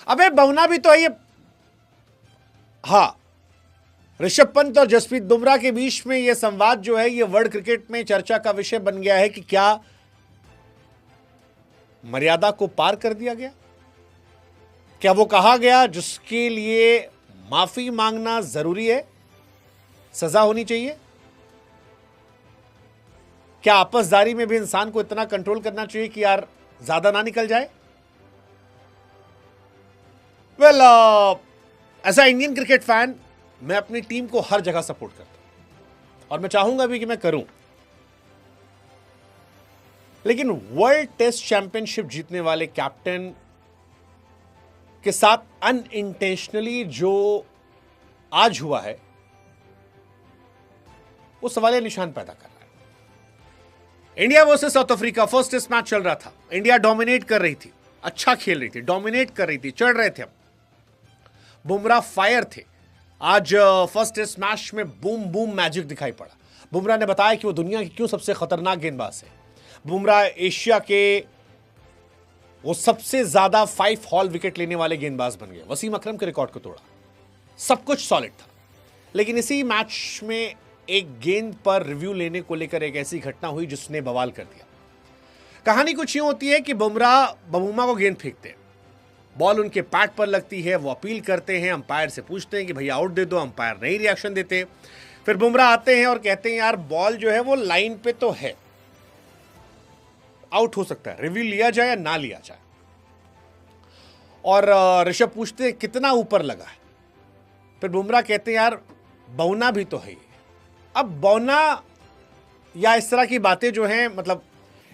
अबे बवना भी तो है ये। हाँ, ऋषभ पंत और जसप्रीत बुमराह के बीच में यह संवाद जो है, ये वर्ल्ड क्रिकेट में चर्चा का विषय बन गया है कि क्या मर्यादा को पार कर दिया गया? क्या वो कहा गया जिसके लिए माफी मांगना जरूरी है, सजा होनी चाहिए? क्या आपसदारी में भी इंसान को इतना कंट्रोल करना चाहिए कि यार ज्यादा ना निकल जाए? Well, as a Indian cricket fan मैं अपनी टीम को हर जगह सपोर्ट करता हूं और मैं चाहूंगा भी कि मैं करूं, लेकिन वर्ल्ड टेस्ट चैंपियनशिप जीतने वाले कैप्टन के साथ अनइंटेंशनली जो आज हुआ है वो सवालिया निशान पैदा कर रहा है। India versus South Africa first test match चल रहा था। इंडिया डोमिनेट कर रही थी, अच्छा खेल रही थी, डोमिनेट कर रही थी, चढ़ रहे थे। बुमराह फायर थे। आज फर्स्ट टेस्ट मैच में बूम बूम मैजिक दिखाई पड़ा। बुमराह ने बताया कि वो दुनिया के क्यों सबसे खतरनाक गेंदबाज है। बुमराह एशिया के वो सबसे ज्यादा 5 हॉल विकेट लेने वाले गेंदबाज बन गए। वसीम अकरम के रिकॉर्ड को तोड़ा। सब कुछ सॉलिड था, लेकिन इसी मैच में एक गेंद पर रिव्यू लेने को लेकर एक ऐसी घटना हुई जिसने बवाल कर दिया। कहानी कुछ यूं होती है कि बुमराह बबूमा को गेंद फेंकते हैं, बॉल उनके पैड पर लगती है, वो अपील करते हैं, अंपायर से पूछते हैं कि भैया आउट दे दो, अंपायर नहीं रिएक्शन देते। फिर बुमराह आते हैं और कहते हैं यार बॉल जो है वो लाइन पे तो है, आउट हो सकता है, रिव्यू लिया जाए या ना लिया जाए। और ऋषभ पूछते हैं कितना ऊपर लगा है। फिर बुमराह कहते हैं यार बौना भी तो है। अब बौना या इस तरह की बातें जो हैं, मतलब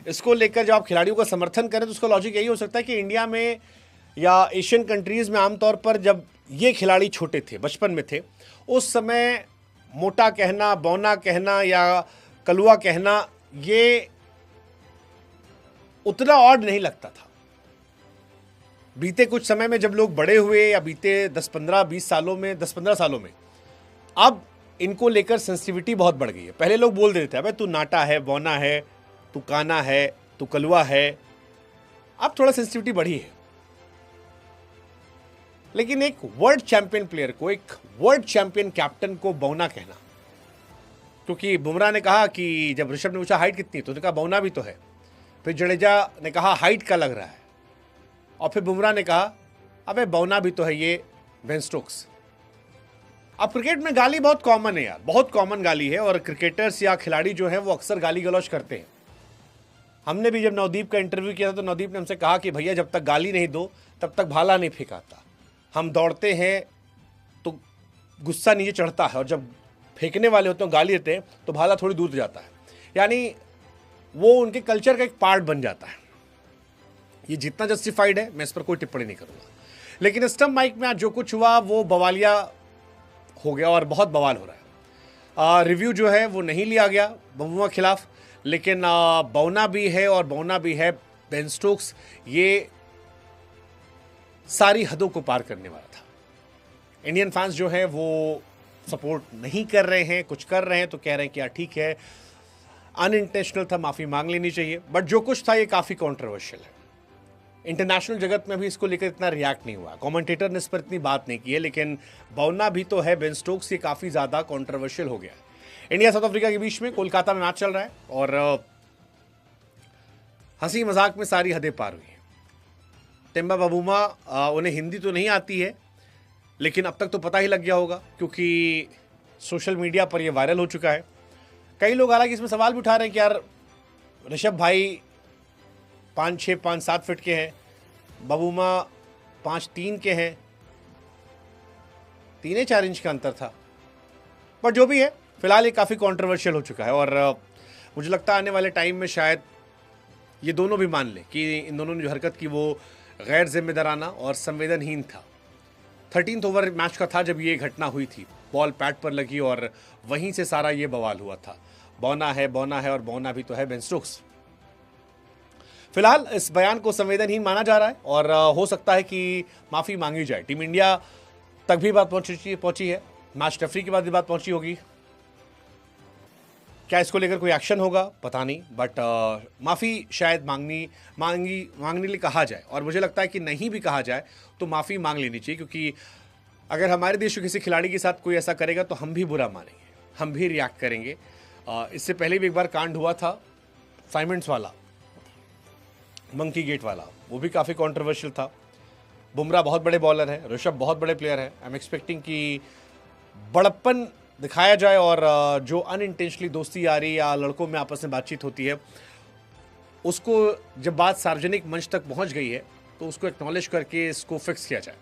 इसको लेकर जब आप खिलाड़ियों का समर्थन करें तो उसका लॉजिक यही हो सकता है कि इंडिया में या एशियन कंट्रीज में आमतौर पर जब ये खिलाड़ी छोटे थे, बचपन में थे, उस समय मोटा कहना, बौना कहना या कलुआ कहना ये उतना ऑड नहीं लगता था। बीते कुछ समय में जब लोग बड़े हुए या बीते 10-15-20 सालों में, 10-15 सालों में अब इनको लेकर सेंसिटिविटी बहुत बढ़ गई है। पहले लोग बोल देते थे अबे तू नाटा है, बौना है, तू काना है, तू कलुआ है। अब थोड़ा सेंसिटिविटी बढ़ी है। लेकिन एक वर्ल्ड चैंपियन प्लेयर को, एक वर्ल्ड चैंपियन कैप्टन को बौना कहना, क्योंकि बुमराह ने कहा कि जब ऋषभ ने पूछा हाइट कितनी, तो उसने कहा बौना भी तो है। फिर जडेजा ने कहा हाइट का लग रहा है, और फिर बुमराह ने कहा अबे बौना भी तो है ये बेन स्टोक्स। अब क्रिकेट में गाली बहुत कॉमन है यार, बहुत कॉमन गाली है, और क्रिकेटर्स या खिलाड़ी जो है वो अक्सर गाली गलौज करते हैं। हमने भी जब नवदीप का इंटरव्यू किया था तो नवदीप ने हमसे कहा कि भैया जब तक गाली नहीं दो तब तक भाला नहीं फेंकाता। हम दौड़ते हैं तो गुस्सा नीचे चढ़ता है, और जब फेंकने वाले होते हैं, गाली देते हैं, तो भाला थोड़ी दूर जाता है। यानी वो उनके कल्चर का एक पार्ट बन जाता है। ये जितना जस्टिफाइड है, मैं इस पर कोई टिप्पणी नहीं करूंगा। लेकिन स्टंप माइक में आज जो कुछ हुआ वो बवालिया हो गया, और बहुत बवाल हो रहा है। रिव्यू जो है वो नहीं लिया गया बबूमा के खिलाफ, लेकिन बौना भी है और बौना भी है बेन स्टोक्स। ये सारी हदों को पार करने वाला था। इंडियन फैंस जो है वो सपोर्ट नहीं कर रहे हैं, कुछ कर रहे हैं तो कह रहे हैं कि यार ठीक है, अनइंटेंशनल था, माफी मांग लेनी चाहिए। बट जो कुछ था ये काफी कंट्रोवर्शियल है। इंटरनेशनल जगत में भी इसको लेकर इतना रिएक्ट नहीं हुआ, कमेंटेटर ने इस पर इतनी बात नहीं की है। लेकिन बौना भी तो है बेन स्टोक्स, ये काफी ज्यादा कंट्रोवर्शियल हो गया है। इंडिया साउथ अफ्रीका के बीच में कोलकाता में मैच चल रहा है, और हंसी मजाक में सारी हदें पार हुई हैं। टेम्बा बबूमा, उन्हें हिंदी तो नहीं आती है, लेकिन अब तक तो पता ही लग गया होगा क्योंकि सोशल मीडिया पर यह वायरल हो चुका है। कई लोग हालांकि इसमें सवाल भी उठा रहे हैं कि यार ऋषभ भाई 5'6", 5'7" फीट के हैं, बबूमा 5'3" के हैं, 3-4 इंच का अंतर था। बट जो भी है, फिलहाल ये काफ़ी कंट्रोवर्शियल हो चुका है, और मुझे लगता है आने वाले टाइम में शायद ये दोनों भी मान लें कि इन दोनों ने जो हरकत की वो गैर जिम्मेदाराना और संवेदनहीन था। 13th ओवर मैच का था जब ये घटना हुई थी, बॉल पैड पर लगी और वहीं से सारा ये बवाल हुआ था। बौना है और बौना भी तो है बेन स्टोक्स। फिलहाल इस बयान को संवेदनहीन माना जा रहा है, और हो सकता है कि माफी मांगी जाए। टीम इंडिया तक भी बात पहुंची है, मैच रेफरी की बात भी बात पहुंची होगी। क्या इसको लेकर कोई एक्शन होगा पता नहीं, बट माफ़ी शायद मांगने लिए कहा जाए, और मुझे लगता है कि नहीं भी कहा जाए तो माफ़ी मांग लेनी चाहिए, क्योंकि अगर हमारे देश के किसी खिलाड़ी के साथ कोई ऐसा करेगा तो हम भी बुरा मानेंगे, हम भी रिएक्ट करेंगे। इससे पहले भी एक बार कांड हुआ था साइमंड्स वाला, मंकी गेट वाला, वो भी काफ़ी कंट्रोवर्शियल था। बुमराह बहुत बड़े बॉलर हैं, ऋषभ बहुत बड़े प्लेयर हैं। आई एम एक्सपेक्टिंग कि बड़प्पन दिखाया जाए, और जो अनइंटेंशनली दोस्ती यारी या लड़कों में आपस में बातचीत होती है, उसको जब बात सार्वजनिक मंच तक पहुंच गई है तो उसको एक्नॉलेज करके इसको फिक्स किया जाए।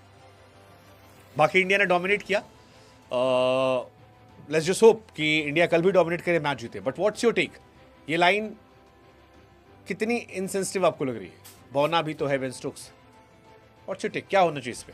बाकी इंडिया ने डोमिनेट किया, लेट्स जस्ट होप कि इंडिया कल भी डोमिनेट करे, मैच जीते। बट व्हाट्स योर टेक, ये लाइन कितनी इनसेंसिटिव आपको लग रही है? बौना भी तो है Ben Stokes. What's your take, क्या होना चाहिए इस पे?